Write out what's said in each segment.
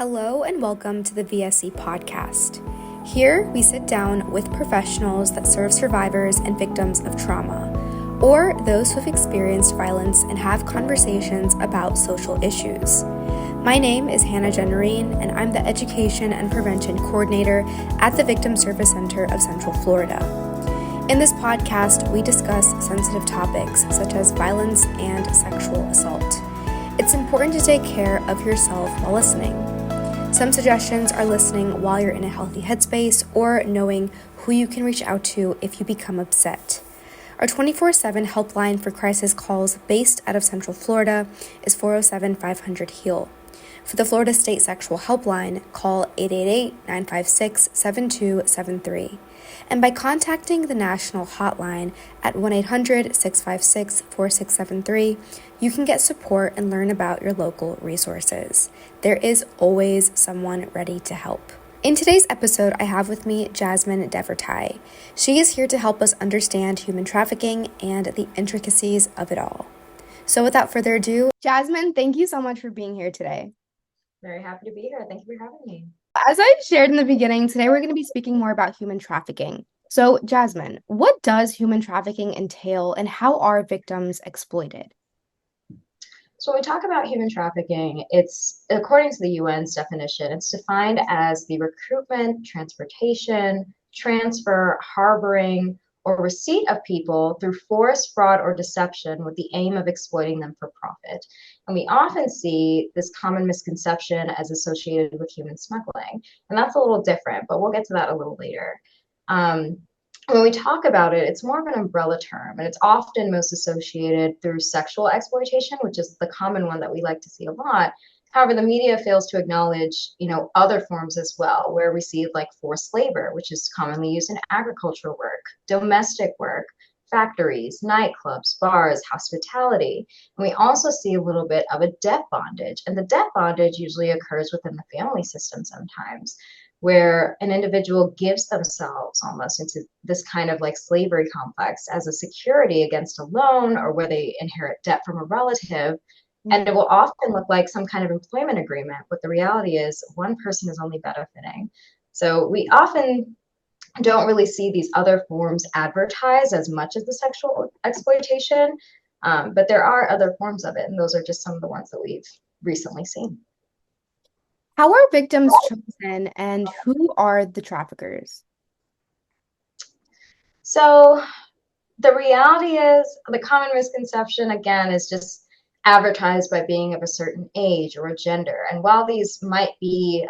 Hello and welcome to the VSC podcast. Here we sit down with professionals that serve survivors and victims of trauma, or those who have experienced violence and have conversations about social issues. My name is Hannah Jenarine, and I'm the Education and Prevention Coordinator at the Victim Service Center of Central Florida. In this podcast, we discuss sensitive topics such as violence and sexual assault. It's important to take care of yourself while listening. Some suggestions are listening while you're in a healthy headspace or knowing who you can reach out to if you become upset. Our 24/7 helpline for crisis calls based out of Central Florida is 407-500-HEAL. For the Florida State Sexual Helpline, call 888-956-7273. And by contacting the national hotline at 1-800-656-4673, you can get support and learn about your local resources. There is always someone ready to help. In today's episode, I have with me Jasmine DeVerteuil. She is here to help us understand human trafficking and the intricacies of it all. So without further ado, Jasmine, thank you so much for being here today. Very happy to be here. Thank you for having me. As I shared in the beginning, today we're going to be speaking more about human trafficking. So, Jasmine, what does human trafficking entail and how are victims exploited? So when we talk about human trafficking, it's, according to the UN's definition, it's defined as the recruitment, transportation, transfer, harboring, or receipt of people through force, fraud, or deception with the aim of exploiting them for profit. And we often see this common misconception as associated with human smuggling. And that's a little different, but we'll get to that a little later. When we talk about it, it's more of an umbrella term, and it's often most associated through sexual exploitation, which is the common one that we like to see a lot. However, the media fails to acknowledge, other forms as well, where we see like forced labor, which is commonly used in agricultural work, domestic work, factories, nightclubs, bars, hospitality. And we also see a little bit of a debt bondage, and the debt bondage usually occurs within the family system sometimes, where an individual gives themselves almost into this kind of like slavery complex as a security against a loan, or where they inherit debt from a relative. And it will often look like some kind of employment agreement, but the reality is one person is only benefiting. So we often don't really see these other forms advertised as much as the sexual exploitation, but there are other forms of it, and those are just some of the ones that we've recently seen. How are victims chosen and who are the traffickers? So the reality is, the common misconception, again, is just advertised by being of a certain age or a gender. And while these might be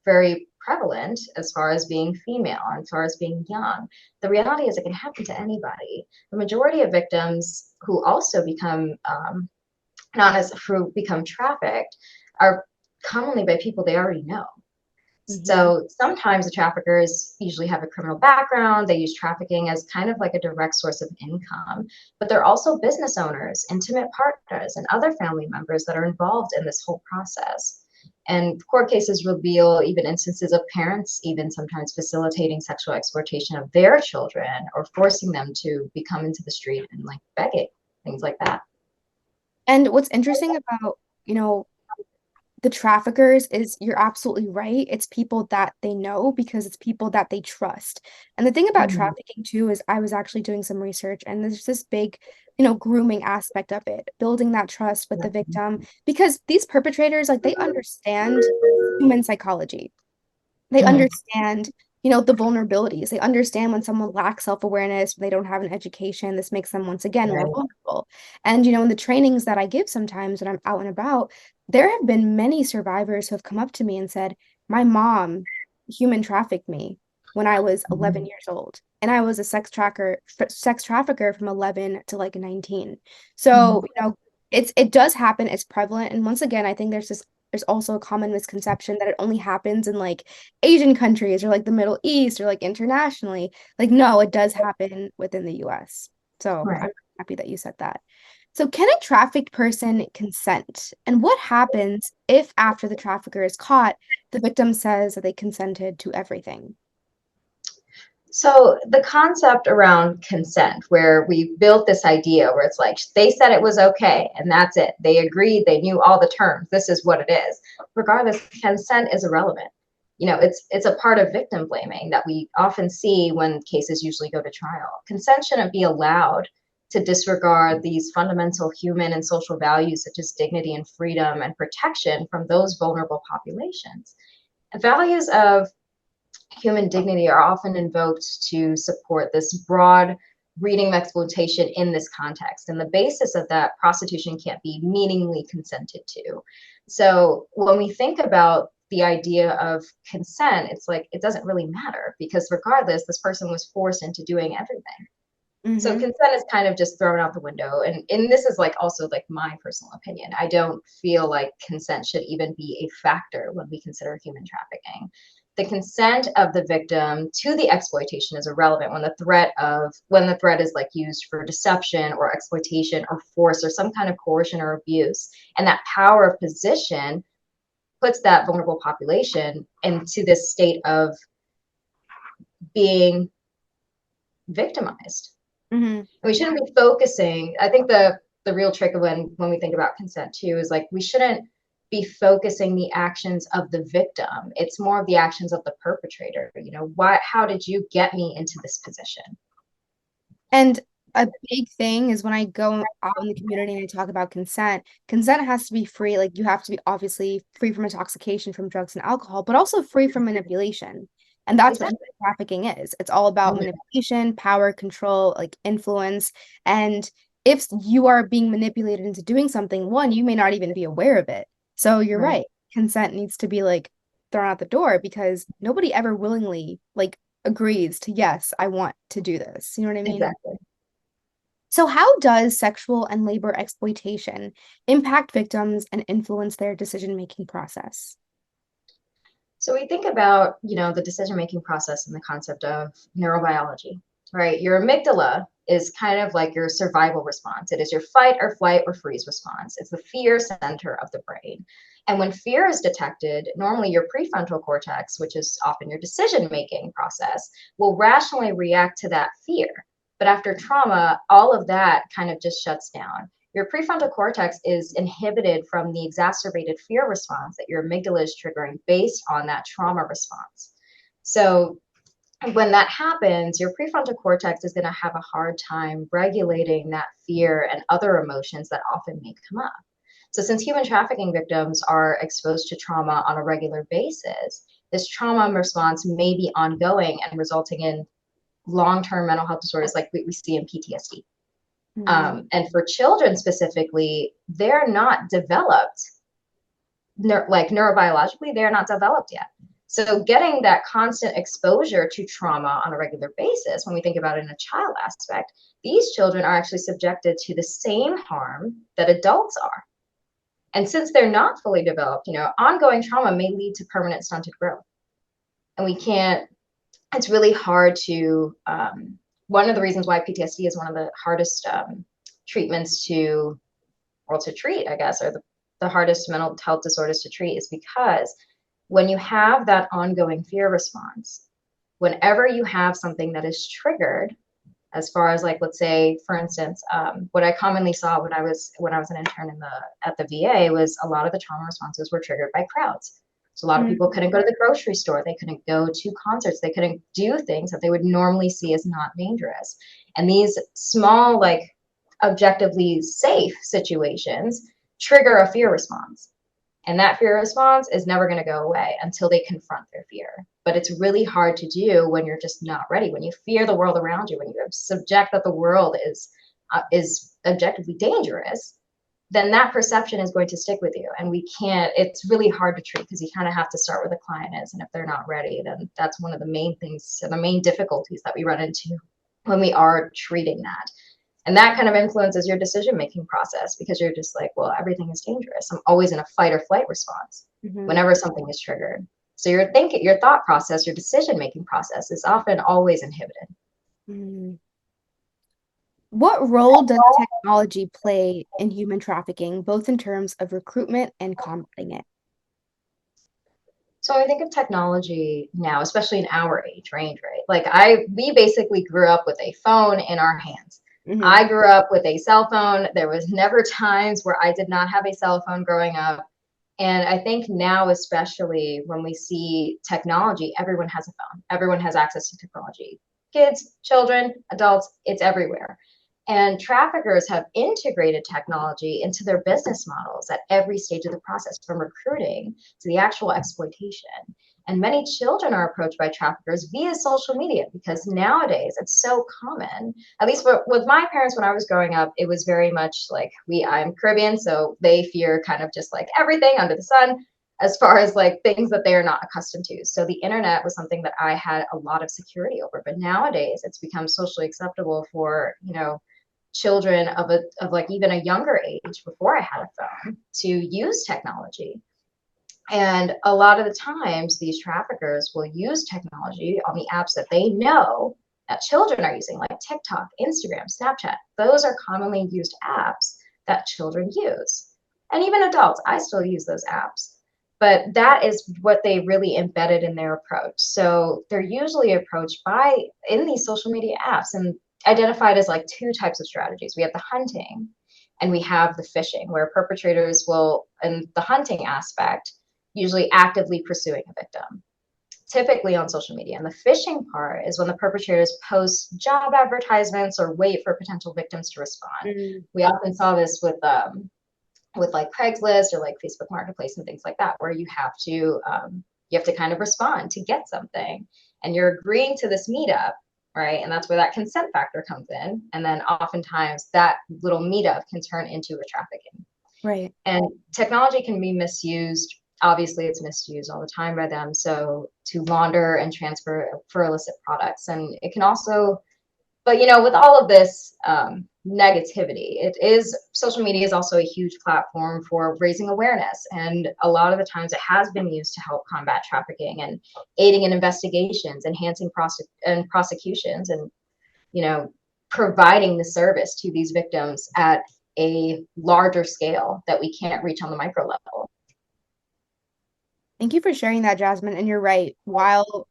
very prevalent as far as being female and as far as being young, the reality is it can happen to anybody. The majority of victims who also become who become trafficked are commonly by people they already know. So sometimes the traffickers usually have a criminal background. They use trafficking as kind of like a direct source of income, but they're also business owners, intimate partners, and other family members that are involved in this whole process. And court cases reveal even instances of parents even sometimes facilitating sexual exploitation of their children or forcing them to become into the street and like begging, things like that. And what's interesting about, the traffickers is you're absolutely right. It's people that they know because it's people that they trust. And the thing about trafficking too is I was actually doing some research and there's this big, grooming aspect of it, building that trust with the victim because these perpetrators, like they understand human psychology. They understand, the vulnerabilities. They understand when someone lacks self-awareness, they don't have an education, this makes them once again more vulnerable. And, in the trainings that I give sometimes when I'm out and about, there have been many survivors who have come up to me and said, my mom human trafficked me when I was 11 years old. And I was a sex trafficker from 11 to like 19. So, it does happen. It's prevalent. And once again, I think there's also a common misconception that it only happens in like Asian countries or like the Middle East or like internationally. Like, no, it does happen within the US. So I'm happy that you said that. So can a trafficked person consent? And what happens if after the trafficker is caught, the victim says that they consented to everything? So the concept around consent, where we built this idea where it's like they said it was okay and that's it. They agreed, they knew all the terms. This is what it is. Regardless, consent is irrelevant. It's a part of victim blaming that we often see when cases usually go to trial. Consent shouldn't be allowed to disregard these fundamental human and social values such as dignity and freedom and protection from those vulnerable populations. Values of human dignity are often invoked to support this broad reading of exploitation in this context. And the basis of that, prostitution can't be meaningfully consented to. So when we think about the idea of consent, it's like it doesn't really matter because regardless, this person was forced into doing everything. So Mm-hmm. consent is kind of just thrown out the window. And this is like also like my personal opinion. I don't feel like consent should even be a factor when we consider human trafficking. The consent of the victim to the exploitation is irrelevant when the threat is like used for deception or exploitation or force or some kind of coercion or abuse. And that power of position puts that vulnerable population into this state of being victimized. Mm-hmm. We shouldn't be focusing. I think the real trick of when we think about consent too is like we shouldn't be focusing the actions of the victim. It's more of the actions of the perpetrator. Why, how did you get me into this position? And a big thing is when I go out in the community and I talk about consent, consent has to be free. Like you have to be obviously free from intoxication from drugs and alcohol, but also free from manipulation. And that's what human Exactly. trafficking is. It's all about Mhm. manipulation, power, control, like influence. And if you are being manipulated into doing something, one, you may not even be aware of it. So you're Right. right. Consent needs to be like thrown out the door because nobody ever willingly like agrees to, yes, I want to do this. You know what I mean? Exactly. So, how does sexual and labor exploitation impact victims and influence their decision-making process? So we think about, the decision-making process and the concept of neurobiology, right? Your amygdala is kind of like your survival response. It is your fight or flight or freeze response. It's the fear center of the brain. And when fear is detected, normally your prefrontal cortex, which is often your decision-making process, will rationally react to that fear. But after trauma, all of that kind of just shuts down. Your prefrontal cortex is inhibited from the exacerbated fear response that your amygdala is triggering based on that trauma response. So when that happens, your prefrontal cortex is going to have a hard time regulating that fear and other emotions that often may come up. So since human trafficking victims are exposed to trauma on a regular basis, this trauma response may be ongoing and resulting in long-term mental health disorders like we see in PTSD. Mm, And for children specifically, they're not developed, like neurobiologically, they're not developed yet. So getting that constant exposure to trauma on a regular basis, when we think about it in a child aspect, these children are actually subjected to the same harm that adults are. And since they're not fully developed, ongoing trauma may lead to permanent stunted growth. And we can't, it's really hard to, one of the reasons why PTSD is one of the hardest treatments to treat, I guess, or the hardest mental health disorders to treat is because when you have that ongoing fear response, whenever you have something that is triggered, as far as like, let's say, for instance, what I commonly saw when I was an intern at the VA was a lot of the trauma responses were triggered by crowds. So a lot of people mm, couldn't go to the grocery store, they couldn't go to concerts, they couldn't do things that they would normally see as not dangerous. And these small, like objectively safe situations trigger a fear response. And that fear response is never going to go away until they confront their fear. But it's really hard to do when you're just not ready. When you fear the world around you, when you subject that the world is objectively dangerous, then that perception is going to stick with you. And we can't. It's really hard to treat because you kind of have to start where the client is, and if they're not ready, then that's one of the main things, the main difficulties that we run into when we are treating that. And that kind of influences your decision making process because you're just like, well, everything is dangerous. I'm always in a fight or flight response mhm, whenever something is triggered. So your thinking, your thought process, your decision making process is often always inhibited. mm. What role does technology play in human trafficking, both in terms of recruitment and combating it? So I think of technology now, especially in our age range, right? Like we basically grew up with a phone in our hands. Hmm. I grew up with a cell phone. There was never times where I did not have a cell phone growing up. And I think now, especially when we see technology, everyone has a phone. Everyone has access to technology. Kids, children, adults, it's everywhere. And traffickers have integrated technology into their business models at every stage of the process, from recruiting to the actual exploitation. And many children are approached by traffickers via social media because nowadays it's so common. At least with my parents, when I was growing up, it was very much like I'm Caribbean, so they fear kind of just like everything under the sun as far as like things that they are not accustomed to. So the internet was something that I had a lot of security over. But nowadays it's become socially acceptable for, children of like even a younger age before I had a phone to use technology. And a lot of the times, these traffickers will use technology on the apps that they know that children are using, like TikTok, Instagram, Snapchat. Those are commonly used apps that children use. And even adults, I still use those apps. But that is what they really embedded in their approach. So they're usually approached in these social media apps and identified as like two types of strategies. We have the hunting and we have the fishing, where perpetrators will, in the hunting aspect, usually actively pursuing a victim, typically on social media. And the phishing part is when the perpetrators post job advertisements or wait for potential victims to respond. Mm. We often saw this with like Craigslist or like Facebook Marketplace and things like that, where you have to kind of respond to get something, and you're agreeing to this meetup, right? And that's where that consent factor comes in. And then oftentimes that little meetup can turn into a trafficking. Right. And technology can be misused. Obviously, it's misused all the time by them. So to launder and transfer for illicit products. And it can also, but with all of this negativity, social media is also a huge platform for raising awareness. And a lot of the times it has been used to help combat trafficking and aiding in investigations, enhancing prosecutions, and, providing the service to these victims at a larger scale that we can't reach on the micro level. Thank you for sharing that, Jasmine. And you're right. While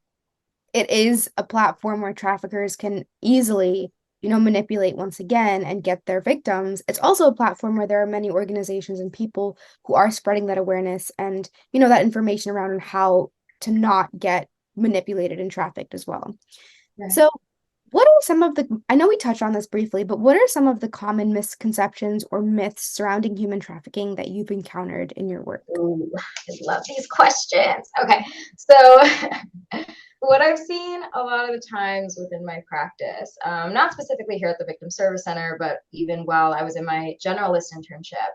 it is a platform where traffickers can easily, manipulate once again and get their victims, it's also a platform where there are many organizations and people who are spreading that awareness and, that information around and how to not get manipulated and trafficked as well. Right. So, what are some of I know we touched on this briefly, but what are some of the common misconceptions or myths surrounding human trafficking that you've encountered in your work? Ooh, I love these questions. Okay, so what I've seen a lot of the times within my practice, not specifically here at the Victim Service Center, but even while I was in my generalist internship,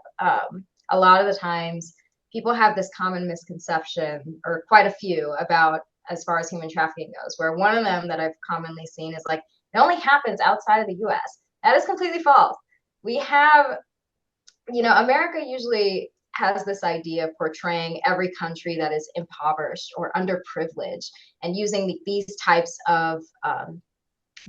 a lot of the times people have this common misconception, or quite a few, about as far as human trafficking goes, where one of them that I've commonly seen is like, it only happens outside of the US. That is completely false. We have, America usually has this idea of portraying every country that is impoverished or underprivileged and using these types of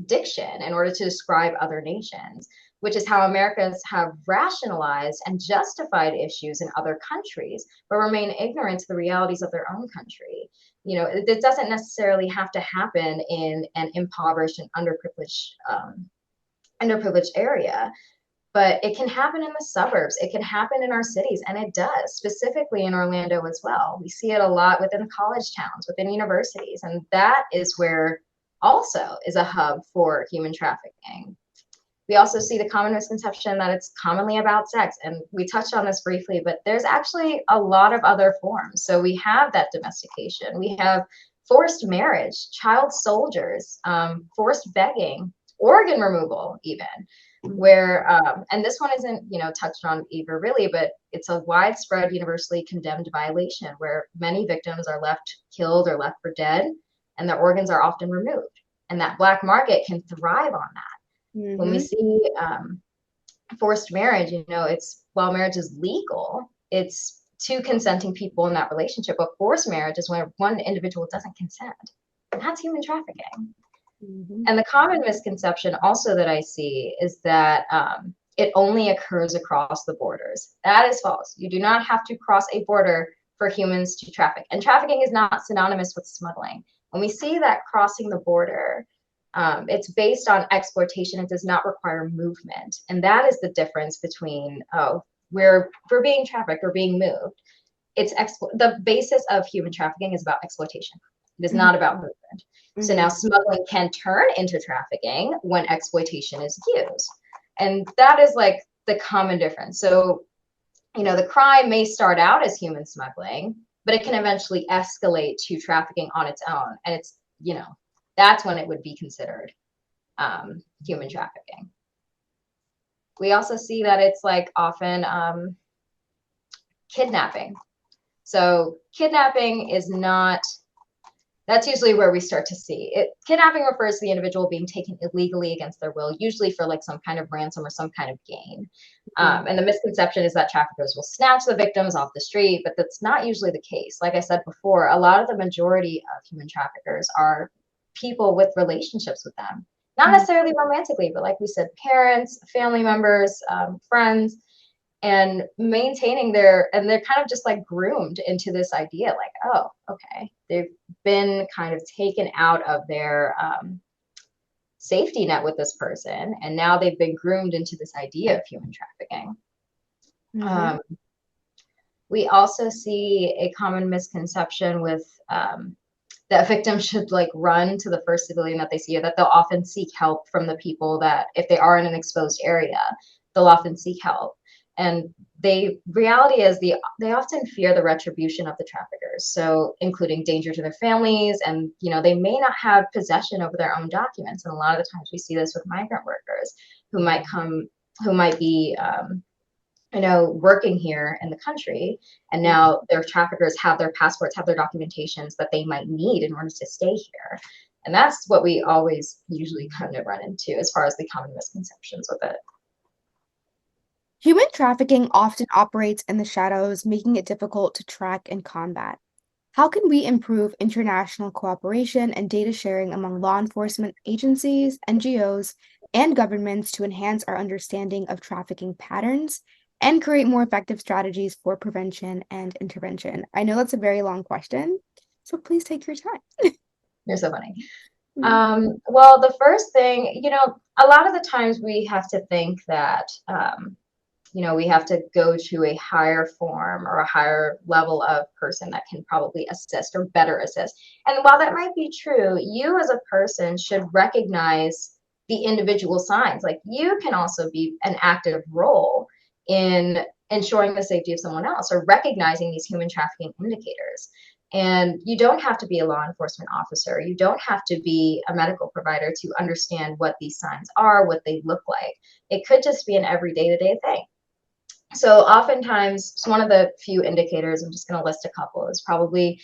diction in order to describe other nations, which is how Americans have rationalized and justified issues in other countries, but remain ignorant to the realities of their own country. It doesn't necessarily have to happen in an impoverished and underprivileged area, but it can happen in the suburbs. It can happen in our cities, and it does, specifically in Orlando as well. We see it a lot within college towns, within universities, and that is where also is a hub for human trafficking. We also see the common misconception that it's commonly about sex, and we touched on this briefly, but there's actually a lot of other forms. So we have that domestication, we have forced marriage, child soldiers, forced begging, organ removal even, where and this one isn't touched on either really, but it's a widespread, universally condemned violation where many victims are left killed or left for dead, and their organs are often removed, and that black market can thrive on that. When we see forced marriage, it's, while marriage is legal, it's two consenting people in that relationship. But forced marriage is when one individual doesn't consent, and that's human trafficking. And the common misconception also that I see is that it only occurs across the borders. That is false. You do not have to cross a border for humans to traffic. And trafficking is not synonymous with smuggling. When we see that crossing the border, it's based on exploitation. It does not require movement. And that is the difference between, oh, we're being trafficked or being moved. The basis of human trafficking is about exploitation. It is not about movement. So now smuggling can turn into trafficking when exploitation is used. And that is like the common difference. So, the crime may start out as human smuggling, but it can eventually escalate to trafficking on its own. And it's, that's when it would be considered human trafficking. We also see that it's like often kidnapping. So kidnapping is not, that's usually where we start to see it. Kidnapping refers to the individual being taken illegally against their will, usually for like some kind of ransom or some kind of gain. And the misconception is that traffickers will snatch the victims off the street, but that's not usually the case. Like I said before, a lot of the majority of human traffickers are people with relationships with them. Not necessarily romantically, but like we said, parents, family members, friends, and maintaining and they're kind of just like groomed into this idea like, oh, okay, they've been kind of taken out of their safety net with this person, and now they've been groomed into this idea of human trafficking. We also see a common misconception with that victims should like run to the first civilian that they see, or that they'll often seek help from the people that, if they are in an exposed area, they'll often seek help. And reality is they often fear the retribution of the traffickers, so including danger to their families, and they may not have possession over their own documents. And a lot of the times we see this with migrant workers who might be working here in the country, and now their traffickers have their passports, have their documentations that they might need in order to stay here. And that's what we always usually kind of run into as far as the common misconceptions with it. Human trafficking often operates in the shadows, making it difficult to track and combat. How can we improve international cooperation and data sharing among law enforcement agencies, NGOs, and governments to enhance our understanding of trafficking patterns and create more effective strategies for prevention and intervention? I know that's a very long question, so please take your time. You're so funny. Well, the first thing, a lot of the times we have to think that we have to go to a higher form or a higher level of person that can probably assist or better assist. And while that might be true, you as a person should recognize the individual signs. Like, you can also be an active role in ensuring the safety of someone else, or recognizing these human trafficking indicators. And you don't have to be a law enforcement officer. You don't have to be a medical provider to understand what these signs are, what they look like. It could just be an everyday to-day thing. So oftentimes, one of the few indicators, I'm just going to list a couple, is probably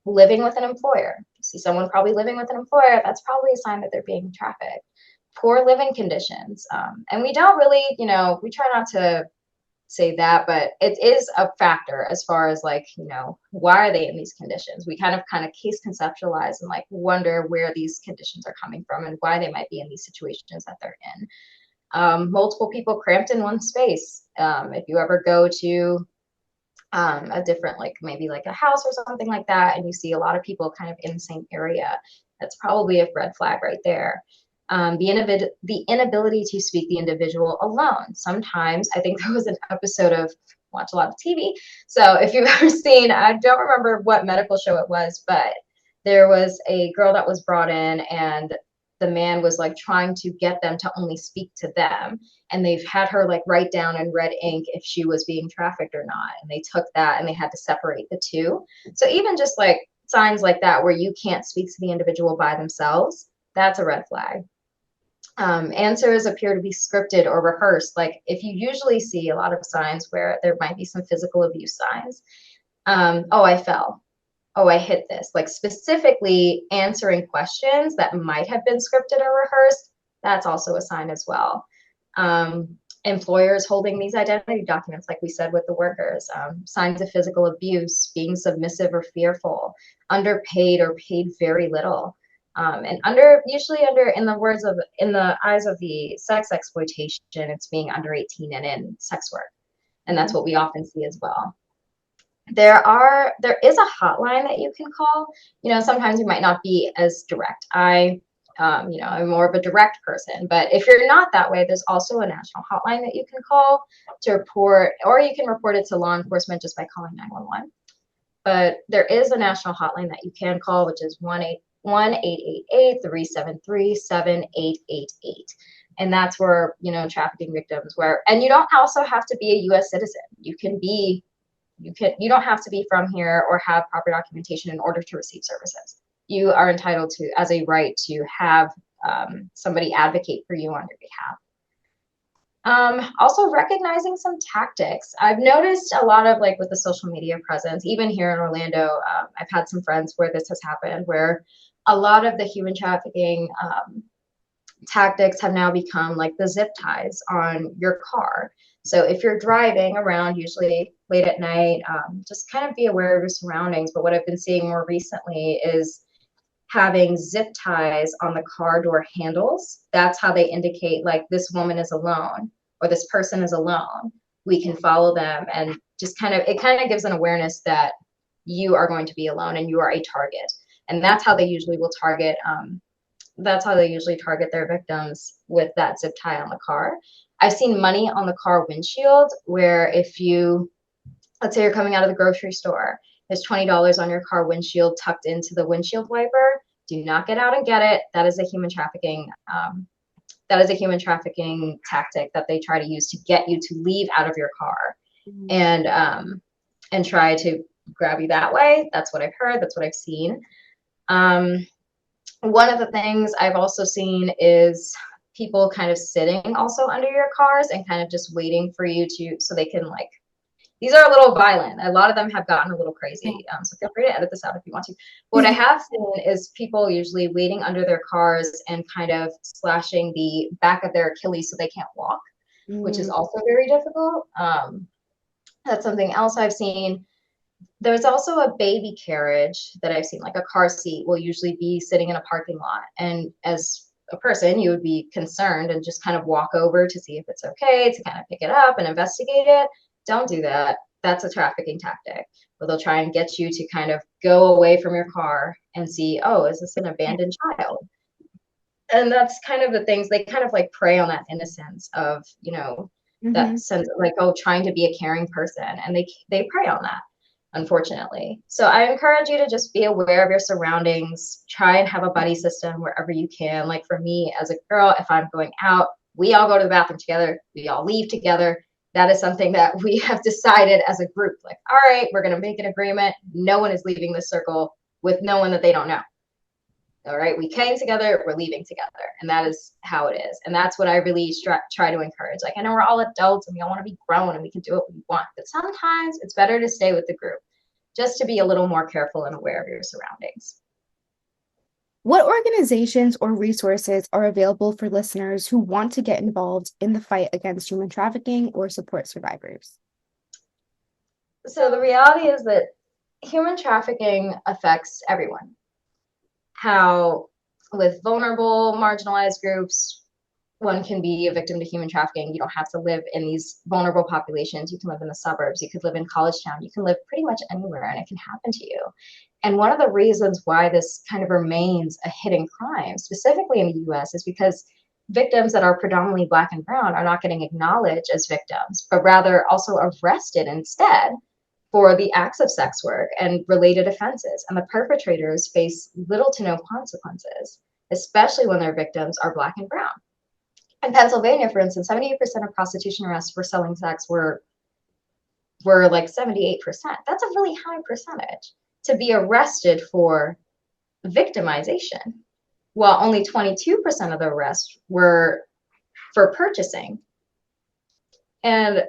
living with an employer. You see someone probably living with an employer, that's probably a sign that they're being trafficked. Poor living conditions. And we don't really, we try not to say that, but it is a factor as far as like, why are they in these conditions? We kind of case conceptualize and like wonder where these conditions are coming from and why they might be in these situations that they're in. Multiple people cramped in one space. If you ever go to a different, like maybe like a house or something like that, and you see a lot of people kind of in the same area, that's probably a red flag right there. The inability to speak the individual alone. Sometimes, I think there was an episode of, watch a lot of TV, so if you've ever seen, I don't remember what medical show it was, but there was a girl that was brought in, and the man was like trying to get them to only speak to them, and they've had her like write down in red ink if she was being trafficked or not, and they took that and they had to separate the two. So even just like signs like that where you can't speak to the individual by themselves, that's a red flag. Answers appear to be scripted or rehearsed. Like, if you usually see a lot of signs where there might be some physical abuse signs. Oh, I fell. Oh, I hit this. Like, specifically answering questions that might have been scripted or rehearsed, that's also a sign as well. Employers holding these identity documents, like we said with the workers. Signs of physical abuse, being submissive or fearful, underpaid or paid very little. And in the eyes of the sex exploitation, it's being under 18 and in sex work. And that's what we often see as well. there is a hotline that you can call. Sometimes you might not be as direct. I'm more of a direct person, but if you're not that way, there's also a national hotline that you can call to report, or you can report it to law enforcement just by calling 911. But there is a national hotline that you can call, which is 1-888-373-7888. And that's where, trafficking victims and you don't also have to be a US citizen. You don't have to be from here or have proper documentation in order to receive services. You are entitled to, as a right, to have somebody advocate for you on your behalf. Also recognizing some tactics. I've noticed a lot of, like, with the social media presence, even here in Orlando, I've had some friends where this has happened, where a lot of the human trafficking tactics have now become like the zip ties on your car. So if you're driving around, usually late at night, just kind of be aware of your surroundings. But what I've been seeing more recently is having zip ties on the car door handles. That's how they indicate, like, this woman is alone or this person is alone. We can follow them, and just it kind of gives an awareness that you are going to be alone and you are a target. And that's how they usually will target. That's how they usually target their victims, with that zip tie on the car. I've seen money on the car windshield, where if let's say you're coming out of the grocery store, there's $20 on your car windshield tucked into the windshield wiper. Do not get out and get it. That is a human trafficking. That is a human trafficking tactic that they try to use to get you to leave out of your car, and try to grab you that way. That's what I've heard. That's what I've seen. One of the things I've also seen is people kind of sitting also under your cars and kind of just waiting for you so they can, like, these are a little violent. A lot of them have gotten a little crazy. So feel free to edit this out if you want to. But what I have seen is people usually waiting under their cars and kind of slashing the back of their Achilles so they can't walk, which is also very difficult. That's something else I've seen. There's also a baby carriage that I've seen, like a car seat will usually be sitting in a parking lot. And as a person, you would be concerned and just kind of walk over to see if it's okay, to kind of pick it up and investigate it. Don't do that. That's a trafficking tactic, where they'll try and get you to kind of go away from your car and see, oh, is this an abandoned child? And that's kind of the things, they kind of like prey on that innocence of, that sense of, like, oh, trying to be a caring person. And they prey on that, unfortunately. So I encourage you to just be aware of your surroundings. Try and have a buddy system wherever you can. Like, for me as a girl, if I'm going out, we all go to the bathroom together. We all leave together. That is something that we have decided as a group. Like, all right, we're going to make an agreement. No one is leaving this circle with no one that they don't know. All right, we came together, we're leaving together. And that is how it is. And that's what I really try to encourage. Like, I know we're all adults and we all want to be grown and we can do what we want, but sometimes it's better to stay with the group, just to be a little more careful and aware of your surroundings. What organizations or resources are available for listeners who want to get involved in the fight against human trafficking or support survivors? So the reality is that human trafficking affects everyone. How, with vulnerable, marginalized groups, one can be a victim to human trafficking. You don't have to live in these vulnerable populations. You can live in the suburbs. You could live in college town. You can live pretty much anywhere, and it can happen to you. And one of the reasons why this kind of remains a hidden crime, specifically in the US, is because victims that are predominantly Black and brown are not getting acknowledged as victims, but rather also arrested instead for the acts of sex work and related offenses. And the perpetrators face little to no consequences, especially when their victims are Black and brown. In Pennsylvania, for instance, 78% of prostitution arrests for selling sex were like 78%. That's a really high percentage to be arrested for victimization, while only 22% of the arrests were for purchasing. And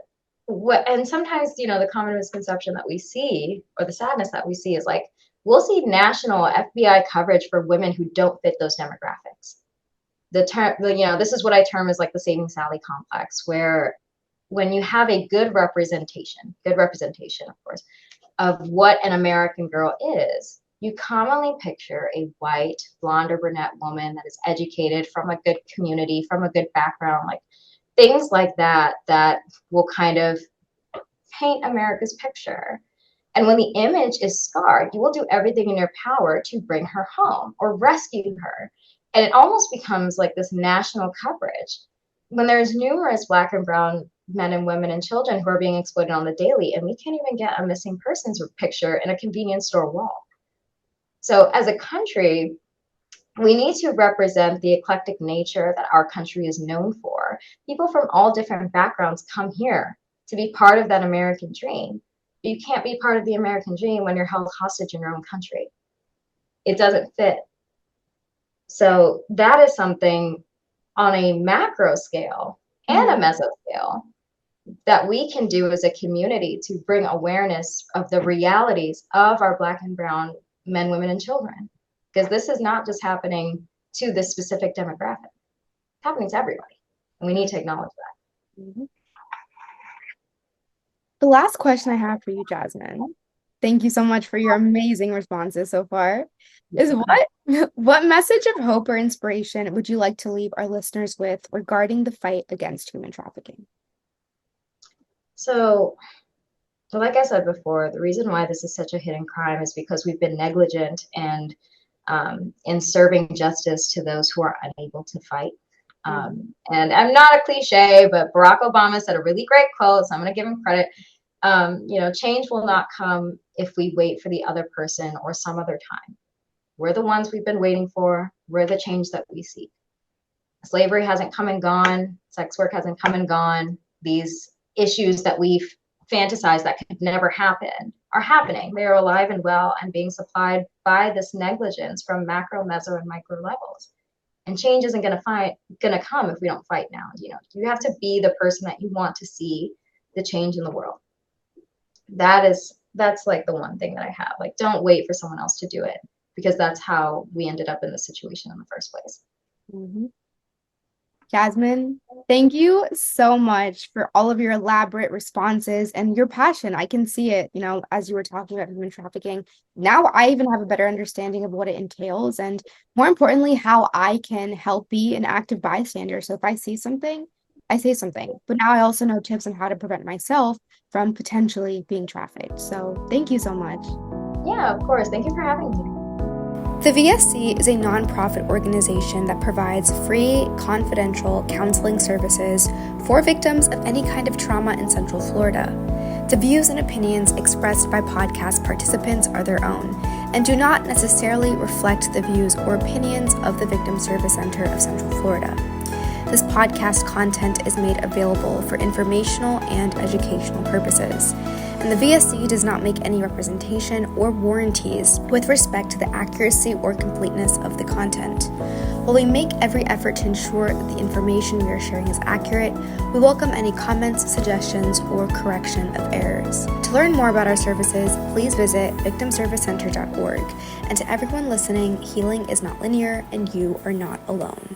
sometimes, the common misconception that we see, or the sadness that we see, is like, we'll see national FBI coverage for women who don't fit those demographics. This is what I term as like the Saving Sally complex, where when you have a good representation, of course, of what an American girl is, you commonly picture a white, blonde or brunette woman that is educated, from a good community, from a good background, like things like that will kind of paint America's picture. And when the image is scarred, you will do everything in your power to bring her home or rescue her. And it almost becomes like this national coverage when there's numerous Black and brown men and women and children who are being exploited on the daily, and we can't even get a missing persons picture in a convenience store wall. So as a country, we need to represent the eclectic nature that our country is known for. People from all different backgrounds come here to be part of that American dream. You can't be part of the American dream when you're held hostage in your own country. It doesn't fit. So that is something on a macro scale and a meso scale that we can do as a community to bring awareness of the realities of our Black and brown men, women, and children. Because this is not just happening to this specific demographic. It's happening to everybody. And we need to acknowledge that. Mm-hmm. The last question I have for you, Jasmine, thank you so much for your amazing responses so far, is what message of hope or inspiration would you like to leave our listeners with regarding the fight against human trafficking? So, like I said before, the reason why this is such a hidden crime is because we've been negligent and in serving justice to those who are unable to fight. And I'm not a cliche, but Barack Obama said a really great quote, so I'm going to give him credit. Change will not come if we wait for the other person or some other time. We're the ones we've been waiting for. We're the change that we seek. Slavery hasn't come and gone. Sex work hasn't come and gone. These issues that we've fantasized that could never happen are happening. They are alive and well and being supplied by this negligence from macro, meso, and micro levels. And change isn't going to come if we don't fight now. You have to be the person that you want to see the change in the world. That's like the one thing that I have. Like, don't wait for someone else to do it, because that's how we ended up in this situation in the first place. Mm-hmm. Jasmine, thank you so much for all of your elaborate responses and your passion. I can see it, as you were talking about human trafficking. Now I even have a better understanding of what it entails, and more importantly, how I can help be an active bystander. So if I see something, I say something. But now I also know tips on how to prevent myself from potentially being trafficked. So thank you so much. Yeah, of course. Thank you for having me. The VSC is a nonprofit organization that provides free, confidential counseling services for victims of any kind of trauma in Central Florida. The views and opinions expressed by podcast participants are their own and do not necessarily reflect the views or opinions of the Victim Service Center of Central Florida. This podcast content is made available for informational and educational purposes, and the VSC does not make any representation or warranties with respect to the accuracy or completeness of the content. While we make every effort to ensure that the information we are sharing is accurate, we welcome any comments, suggestions, or correction of errors. To learn more about our services, please visit victimservicecenter.org. And to everyone listening, healing is not linear and you are not alone.